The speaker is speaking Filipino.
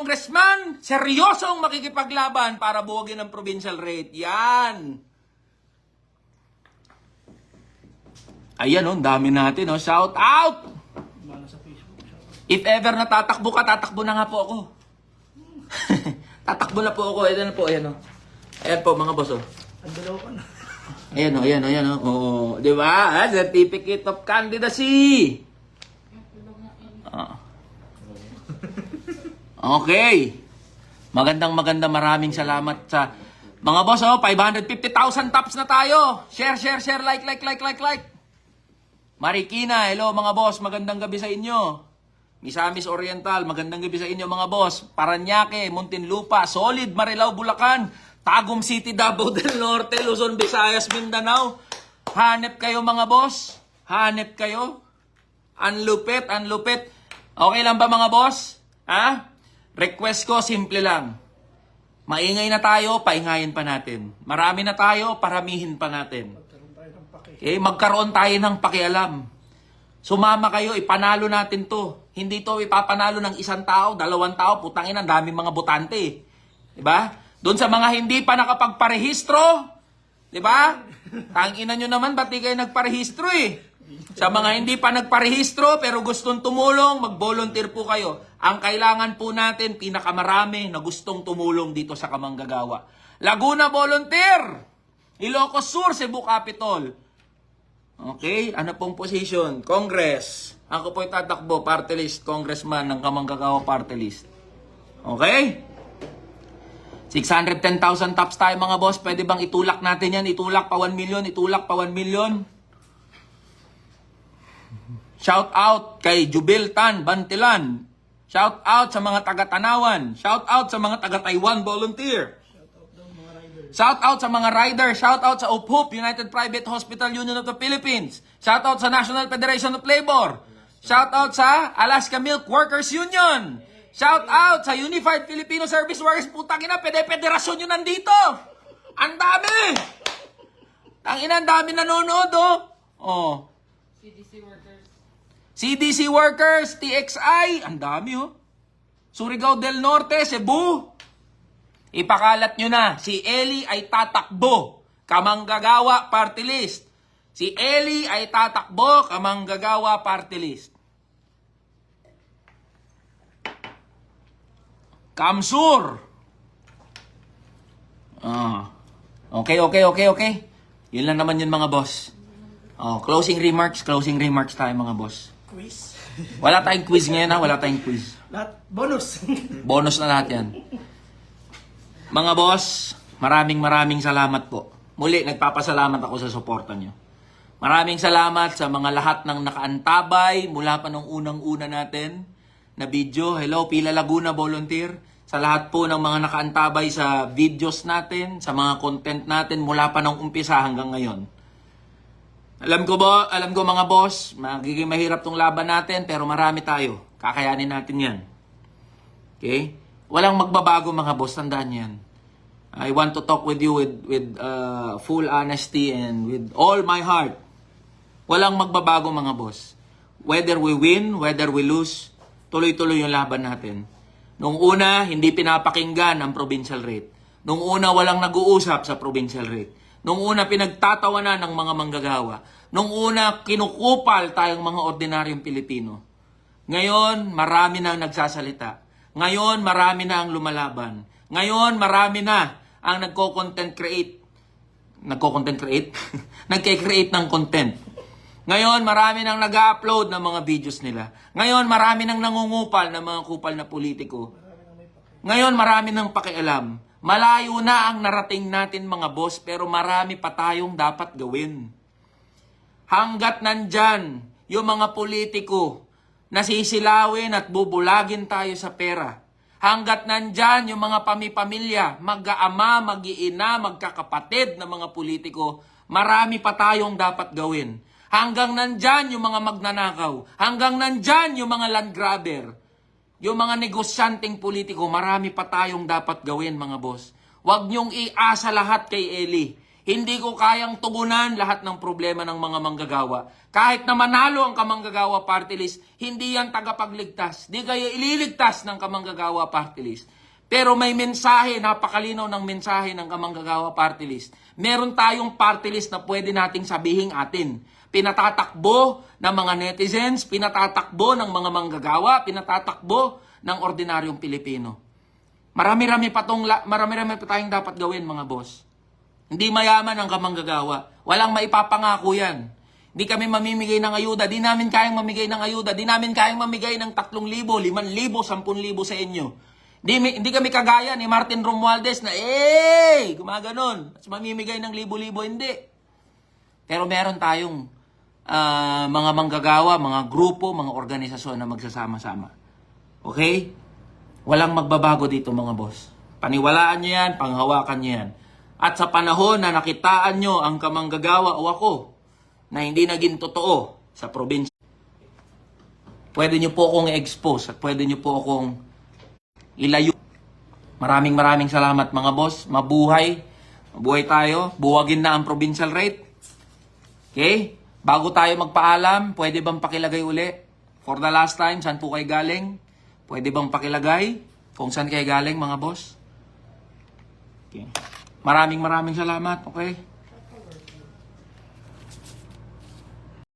congressman, seryosong makikipaglaban para buwagin ang provincial rate. Yan. Ayan, oh, dami natin. Oh. Shout out! If ever natatakbo ka, tatakbo na nga po ako. Tatakbo na po ako. Ayan na po, ayan, oh. Ayan po, mga boss, oh. Ang dalawa ka na. Ayan, oh, ayan, oh, ayan, oh. Oh, di ba? Certificate of candidacy. Okay. Magandang maraming salamat sa mga boss, oh. 550,000 taps na tayo. Share, like. Marikina, hello mga boss, magandang gabi sa inyo. Misamis Oriental, magandang gabi sa inyo mga boss. Paranaque, Muntinlupa, Solid, Marilao, Bulacan, Tagum City, Davao del Norte, Luzon, Visayas, Mindanao. Hanep kayo mga boss. Hanep kayo. Anlupit. Okay lang ba mga boss? Ha? Request ko, simple lang. Maingay na tayo, paingayin pa natin. Marami na tayo, paramihin pa natin. Okay, magkaroon tayo ng pakialam. Sumama kayo, ipanalo natin to. Hindi to ipapanalo ng isang tao, dalawang tao, putangin, ang daming mga botante. Diba? Doon sa mga hindi pa nakapagparehistro, diba? Tangina nyo naman, ba't di kayo nagparehistro eh? Sa mga hindi pa nagparehistro, pero gustong tumulong, mag-volunteer po kayo. Ang kailangan po natin, pinakamarami na gustong tumulong dito sa Kamanggagawa. Laguna, volunteer! Ilocos Sur, Cebu Capitol. Okay, ano pong position? Congress. Ako po'y tatakbo, party list, congressman ng Kamanggagawa party list. Okay? 610,000 tops tayo mga boss. Pwede bang itulak natin yan? Itulak pa 1 million, itulak pa 1 million. Shout out kay Jubil Tan Bantilan. Shout out sa mga taga-Tanawan. Shout out sa mga taga-Taiwan volunteer. Shout out sa mga rider, shout out sa UPHOP, United Private Hospital Union of the Philippines. Shout out sa National Federation of Labor. Shout out sa Alaska Milk Workers Union. Shout out sa Unified Filipino Service Workers. Putang ina, pederasyon yun nandito. Ang dami. Tangina, ang dami nanonood, oh. Oh. CDC Workers, TXI, ang dami, oh. Surigao del Norte, Cebu. Ipakalat nyo na, si Eli ay tatakbo, Kamanggagawa party list. Si Eli ay tatakbo, Kamanggagawa party list. Kamsur. Okay. Yun lang naman yun mga boss. Closing remarks tayo mga boss. Quiz. Wala tayong quiz ngayon ha, wala tayong quiz. Lahat, bonus. Bonus na lahat yan. Mga boss, maraming salamat po. Muli, nagpapasalamat ako sa suporta nyo. Maraming salamat sa mga lahat ng nakaantabay mula pa nung unang-una natin na video. Hello, Pila Laguna Volunteer. Sa lahat po ng mga nakaantabay sa videos natin, sa mga content natin mula pa nung umpisa hanggang ngayon. Alam ko mga boss, magiging mahirap tong laban natin pero marami tayo. Kakayanin natin yan. Okay? Walang magbabago mga boss, tandaan yan. I want to talk with you with full honesty and with all my heart. Walang magbabago mga boss. Whether we win, whether we lose, tuloy-tuloy yung laban natin. Nung una, hindi pinapakinggan ang provincial rate. Nung una, walang nag-uusap sa provincial rate. Nung una, pinagtatawanan ng mga manggagawa. Nung una, kinukupal tayong mga ordinaryong Pilipino. Ngayon, marami na ang nagsasalita. Ngayon, marami na ang lumalaban. Ngayon, marami na ang nagko-content create. Nagke-create ng content. Ngayon, marami nang nag-upload ng mga videos nila. Ngayon, marami nang nangungupal ng mga kupal na politiko. Ngayon, marami nang pakialam. Malayo na ang narating natin mga boss, pero marami pa tayong dapat gawin. Hanggat nandyan yung mga politiko, nasisilawin at bubulagin tayo sa pera. Hanggat nandyan yung mga pamilya, mag-aama, mag-iina, magkakapatid na mga politiko, marami pa tayong dapat gawin. Hanggang nandyan yung mga magnanakaw, hanggang nandyan yung mga land grabber, yung mga negosyanteng politiko, marami pa tayong dapat gawin mga boss. Huwag niyong iasa lahat kay Eli. Hindi ko kayang tugunan lahat ng problema ng mga manggagawa. Kahit na manalo ang kamanggagawa party list, hindi yan tagapagligtas. Di kayo ililigtas ng kamanggagawa party list. Pero may mensahe, napakalinaw ng mensahe ng kamanggagawa party list. Meron tayong party list na pwede nating sabihin atin. Pinatatakbo ng mga netizens, pinatatakbo ng mga manggagawa, pinatatakbo ng ordinaryong Pilipino. Marami-rami pa tayong dapat gawin, mga boss. Hindi mayaman ang kamanggagawa. Walang maipapangako yan. Hindi kami mamimigay ng ayuda. Di namin kayang mamigay ng ayuda. Di namin kayang mamigay ng 3,000, 5,000, 10,000 sa inyo. Hindi kami kagaya ni Martin Romualdez na, gumaganon. At mamimigay ng libo-libo. Hindi. Pero meron tayong mga manggagawa, mga grupo, mga organisasyon na magsasama-sama. Okay? Walang magbabago dito, mga boss. Paniwalaan nyo yan, panghawakan nyo yan. At sa panahon na nakitaan nyo ang kamanggagawa o ako na hindi naging totoo sa probinsya, pwede nyo po akong i-expose at pwede nyo po akong ilayo. Maraming salamat, mga boss. Mabuhay. Mabuhay tayo. Buwagin na ang provincial rate. Okay? Bago tayo magpaalam, pwede bang pakilagay uli? For the last time, saan po kayo galing? Pwede bang pakilagay kung saan kayo galing, mga boss? Okay. Maraming salamat, okay?